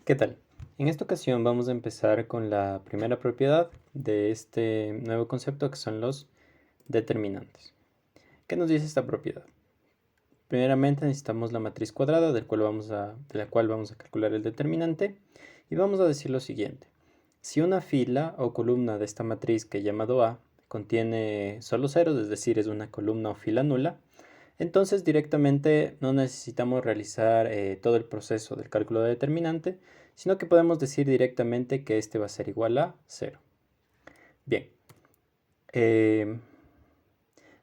¿Qué tal? En esta ocasión vamos a empezar con la primera propiedad de este nuevo concepto que son los determinantes. ¿Qué nos dice esta propiedad? Primeramente necesitamos la matriz cuadrada de la cual vamos a calcular el determinante y vamos a decir lo siguiente. Si una fila o columna de esta matriz que he llamado A contiene solo ceros, es decir, es una columna o fila nula, entonces directamente no necesitamos realizar todo el proceso del cálculo de determinante, sino que podemos decir directamente que este va a ser igual a 0. Bien, eh,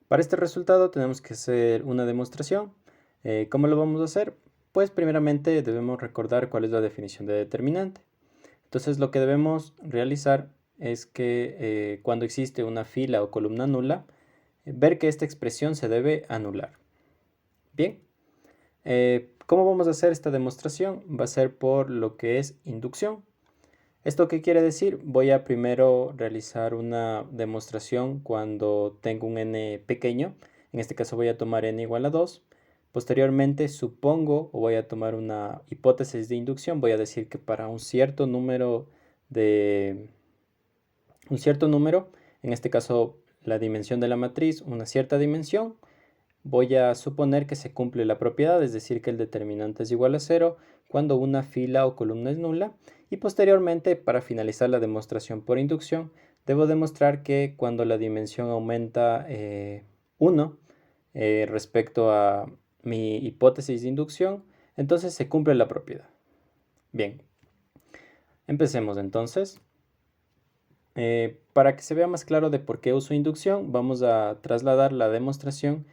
para este resultado tenemos que hacer una demostración. ¿Cómo lo vamos a hacer? Pues primeramente debemos recordar cuál es la definición de determinante. Entonces lo que debemos realizar es que cuando existe una fila o columna nula, ver que esta expresión se debe anular. Bien, ¿cómo vamos a hacer esta demostración? Va a ser por lo que es inducción. ¿Esto qué quiere decir? Voy a primero realizar una demostración cuando tengo un n pequeño. En este caso voy a tomar n igual a 2. Posteriormente supongo o voy a tomar una hipótesis de inducción. Voy a decir que para un cierto número, en este caso la dimensión de la matriz, una cierta dimensión, voy a suponer que se cumple la propiedad, es decir, que el determinante es igual a 0 cuando una fila o columna es nula. Y posteriormente, para finalizar la demostración por inducción, debo demostrar que cuando la dimensión aumenta 1 respecto a mi hipótesis de inducción, entonces se cumple la propiedad. Bien, empecemos entonces. Para que se vea más claro de por qué uso inducción, vamos a trasladar la demostración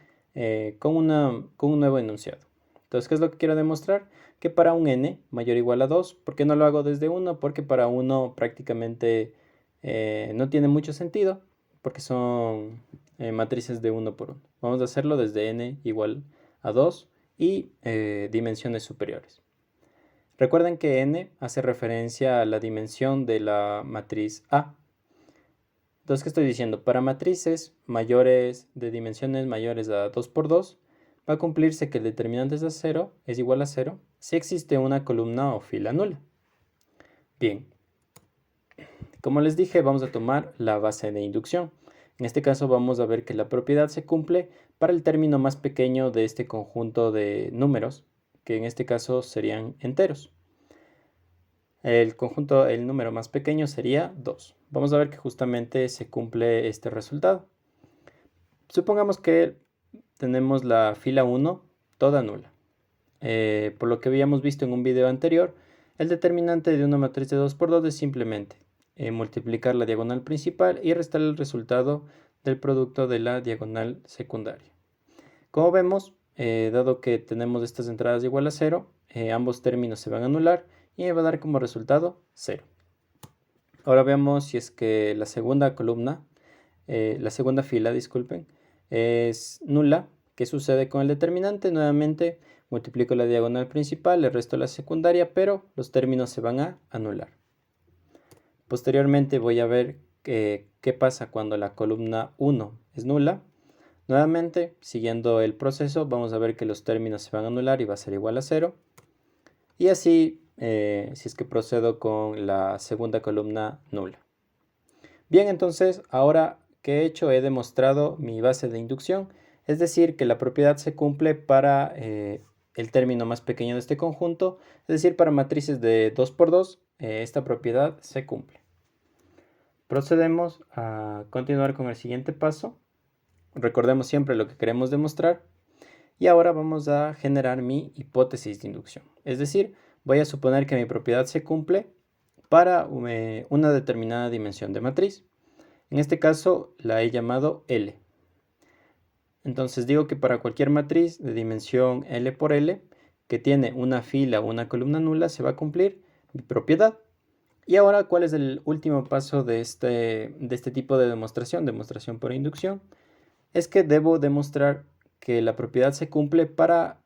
con un nuevo enunciado. Entonces, ¿qué es lo que quiero demostrar? Que para un n mayor o igual a 2, ¿por qué no lo hago desde 1? Porque para 1 prácticamente no tiene mucho sentido, porque son matrices de 1 por 1. Vamos a hacerlo desde n igual a 2 y dimensiones superiores. Recuerden que n hace referencia a la dimensión de la matriz A. Entonces, ¿qué estoy diciendo? Para matrices mayores de dimensiones mayores a 2 por 2, va a cumplirse que el determinante es igual a 0 si existe una columna o fila nula. Bien, como les dije, vamos a tomar la base de inducción. En este caso vamos a ver que la propiedad se cumple para el término más pequeño de este conjunto de números, que en este caso serían enteros. El número más pequeño sería 2. Vamos a ver que justamente se cumple este resultado. Supongamos que tenemos la fila 1 toda nula. Por lo que habíamos visto en un video anterior, el determinante de una matriz de 2 por 2 es simplemente multiplicar la diagonal principal y restar el resultado del producto de la diagonal secundaria. Como vemos, dado que tenemos estas entradas igual a 0, ambos términos se van a anular y me va a dar como resultado 0. Ahora veamos si es que la segunda fila, disculpen, es nula. ¿Qué sucede con el determinante? Nuevamente multiplico la diagonal principal, le resto la secundaria, pero los términos se van a anular. Posteriormente voy a ver qué pasa cuando la columna 1 es nula. Nuevamente, siguiendo el proceso, vamos a ver que los términos se van a anular y va a ser igual a 0. Y así, si es que procedo con la segunda columna nula. Bien, entonces, ahora que he hecho, he demostrado mi base de inducción, es decir, que la propiedad se cumple para el término más pequeño de este conjunto, es decir, para matrices de 2 por 2, esta propiedad se cumple. Procedemos a continuar con el siguiente paso. Recordemos siempre lo que queremos demostrar. Y ahora vamos a generar mi hipótesis de inducción. Es decir, voy a suponer que mi propiedad se cumple para una determinada dimensión de matriz. En este caso la he llamado L. Entonces digo que para cualquier matriz de dimensión L por L que tiene una fila o una columna nula se va a cumplir mi propiedad. Y ahora, ¿cuál es el último paso de este tipo de demostración por inducción? Es que debo demostrar que la propiedad se cumple para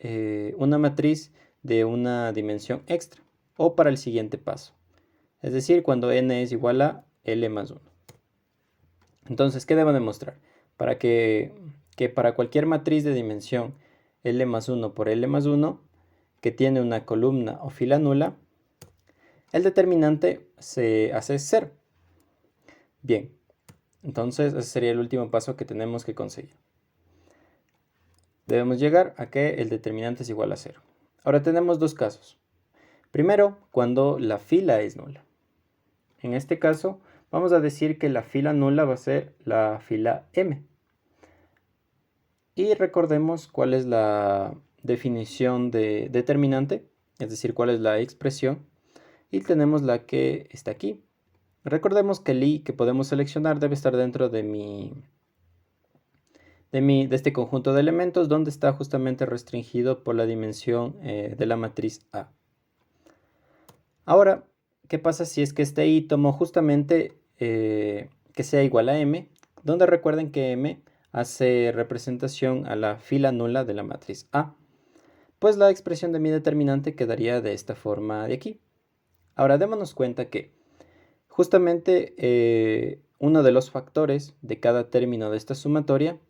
una matriz de una dimensión extra o para el siguiente paso. Es decir, cuando n es igual a L más 1. Entonces, ¿qué debo demostrar? Que para cualquier matriz de dimensión L más 1 por L más 1 que tiene una columna o fila nula, el determinante se hace 0. Bien, entonces ese sería el último paso que tenemos que conseguir. Debemos llegar a que el determinante es igual a 0. Ahora tenemos dos casos. Primero, cuando la fila es nula. En este caso, vamos a decir que la fila nula va a ser la fila m. Y recordemos cuál es la definición de determinante, es decir, cuál es la expresión. Y tenemos la que está aquí. Recordemos que el i que podemos seleccionar debe estar dentro de este conjunto de elementos, donde está justamente restringido por la dimensión de la matriz A. Ahora, ¿qué pasa si es que este i tomó justamente que sea igual a m? Donde recuerden que m hace representación a la fila nula de la matriz A. Pues la expresión de mi determinante quedaría de esta forma de aquí. Ahora, démonos cuenta que justamente uno de los factores de cada término de esta sumatoria,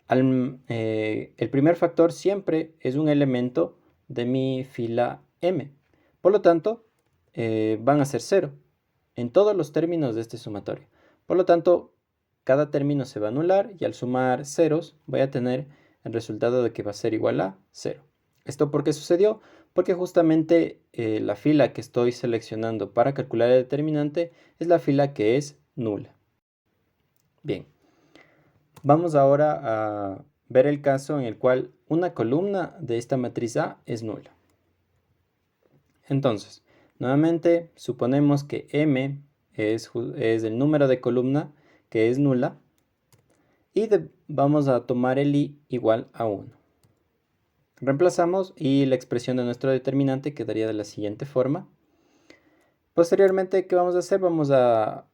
el primer factor siempre es un elemento de mi fila m. Por lo tanto, van a ser 0 en todos los términos de este sumatorio. Por lo tanto, cada término se va a anular y al sumar ceros voy a tener el resultado de que va a ser igual a 0. ¿Esto por qué sucedió? Porque justamente la fila que estoy seleccionando para calcular el determinante es la fila que es nula. Bien, vamos ahora a ver el caso en el cual una columna de esta matriz A es nula. Entonces, nuevamente suponemos que m es el número de columna que es nula y vamos a tomar el i igual a 1. Reemplazamos y la expresión de nuestro determinante quedaría de la siguiente forma. Posteriormente, ¿qué vamos a hacer? Vamos a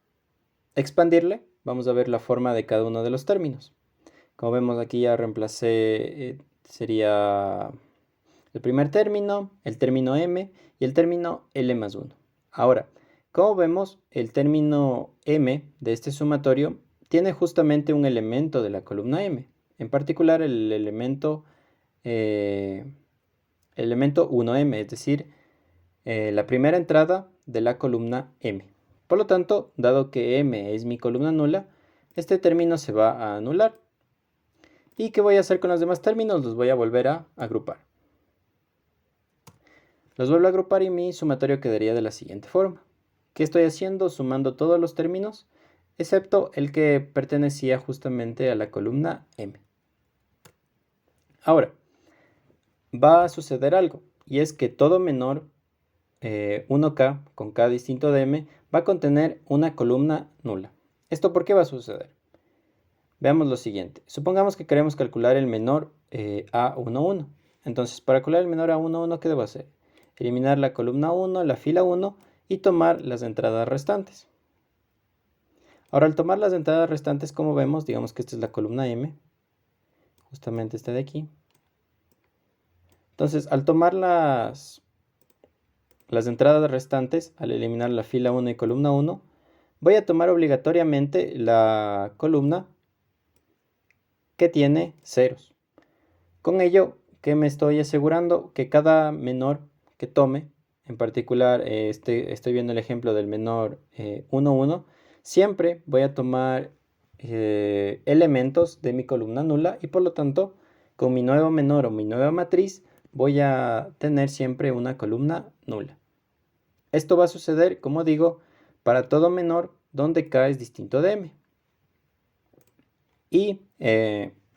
expandirle, vamos a ver la forma de cada uno de los términos. Como vemos aquí ya reemplacé, sería el primer término, el término m y el término l más 1. Ahora, como vemos, el término m de este sumatorio tiene justamente un elemento de la columna m, en particular el elemento 1m, es decir, la primera entrada de la columna m. Por lo tanto, dado que m es mi columna nula, este término se va a anular. ¿Y qué voy a hacer con los demás términos? Los voy a volver a agrupar. Los vuelvo a agrupar y mi sumatorio quedaría de la siguiente forma. ¿Qué estoy haciendo? Sumando todos los términos, excepto el que pertenecía justamente a la columna m. Ahora, va a suceder algo, y es que todo menor 1k con k distinto de m va a contener una columna nula. ¿Esto por qué va a suceder? Veamos lo siguiente. Supongamos que queremos calcular el menor A11. Entonces, para calcular el menor A11, ¿qué debo hacer? Eliminar la columna 1, la fila 1 y tomar las entradas restantes. Ahora, al tomar las entradas restantes, como vemos, digamos que esta es la columna m, justamente esta de aquí. Entonces, al tomar las entradas restantes, al eliminar la fila 1 y columna 1, voy a tomar obligatoriamente la columna que tiene ceros. Con ello, ¿qué me estoy asegurando? Que cada menor que tome, en particular estoy viendo el ejemplo del menor 1, 1, siempre voy a tomar elementos de mi columna nula y por lo tanto, con mi nuevo menor o mi nueva matriz, voy a tener siempre una columna nula. Esto va a suceder, como digo, para todo menor donde k es distinto de m. Y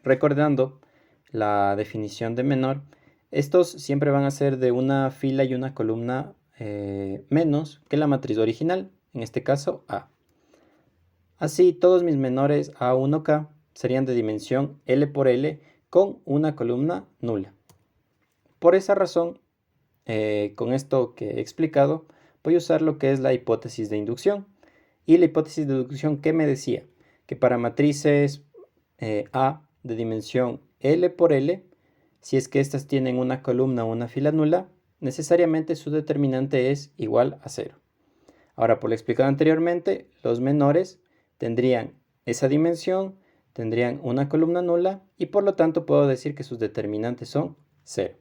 recordando la definición de menor, estos siempre van a ser de una fila y una columna menos que la matriz original, en este caso A. Así, todos mis menores A1k serían de dimensión L por L con una columna nula. Por esa razón, con esto que he explicado, voy a usar lo que es la hipótesis de inducción. Y la hipótesis de inducción, ¿qué me decía? Que para matrices A de dimensión L por L, si es que estas tienen una columna o una fila nula, necesariamente su determinante es igual a 0. Ahora, por lo explicado anteriormente, los menores tendrían esa dimensión, tendrían una columna nula y por lo tanto puedo decir que sus determinantes son 0.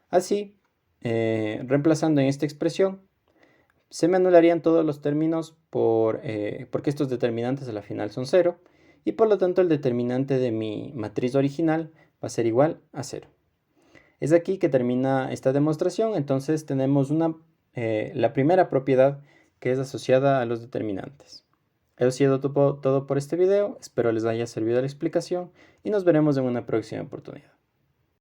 Así, reemplazando en esta expresión, se me anularían todos los términos porque estos determinantes a la final son 0 y por lo tanto el determinante de mi matriz original va a ser igual a 0. Es aquí que termina esta demostración, entonces tenemos la primera propiedad que es asociada a los determinantes. Eso ha sido todo por este video, espero les haya servido la explicación y nos veremos en una próxima oportunidad.